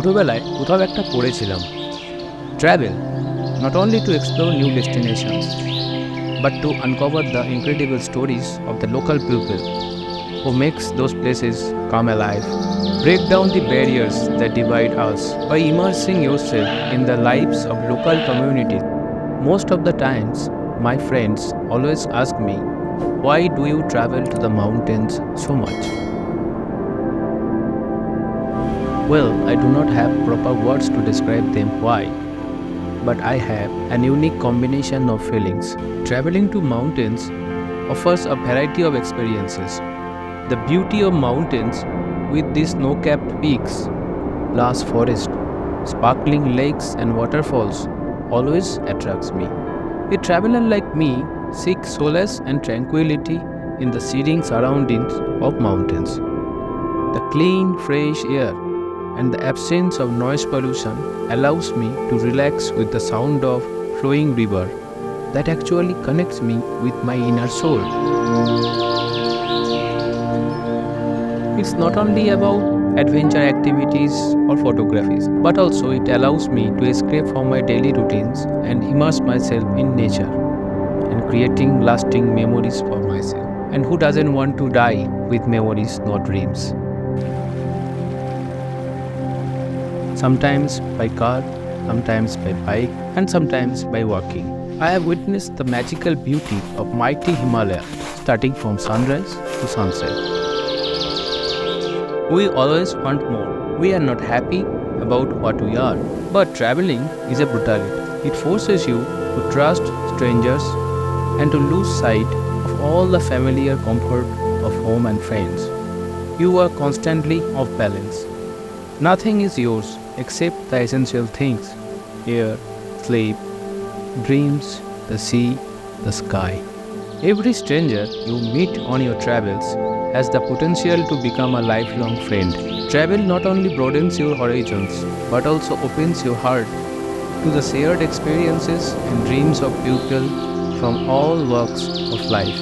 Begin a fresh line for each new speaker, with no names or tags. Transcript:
ছোটবেলায় কোথাও একটা পড়েছিলাম, travel not only to explore new destinations but to uncover the incredible stories of the local people who makes those places come alive. Break down the barriers that divide us by immersing yourself in the lives of local communities. Most of the times, my friends always ask me, why do you travel to the mountains so much? Well, I do not have proper words to describe them why, but I have an unique combination of feelings. Traveling to mountains offers a variety of experiences. The beauty of mountains with these snow-capped peaks, lush forest, sparkling lakes and waterfalls always attracts me. A traveler like me seeks solace and tranquility in the serene surroundings of mountains. The clean, fresh air and the absence of noise pollution allows me to relax with the sound of flowing river that actually connects me with my inner soul. It's not only about adventure activities or photographies, but also it allows me to escape from my daily routines and immerse myself in nature and creating lasting memories for myself. And who doesn't want to die with memories, not dreams? Sometimes by car, sometimes by bike, and sometimes by walking. I have witnessed the magical beauty of mighty Himalaya, starting from sunrise to sunset. We always want more. We are not happy about what we are. But traveling is a brutality. It forces you to trust strangers and to lose sight of all the familiar comfort of home and friends. You are constantly off balance. Nothing is yours except the essential things: air, sleep, dreams, the sea, the sky. Every stranger you meet on your travels has the potential to become a lifelong friend. Travel not only broadens your horizons but also opens your heart to the shared experiences and dreams of people from all walks of life.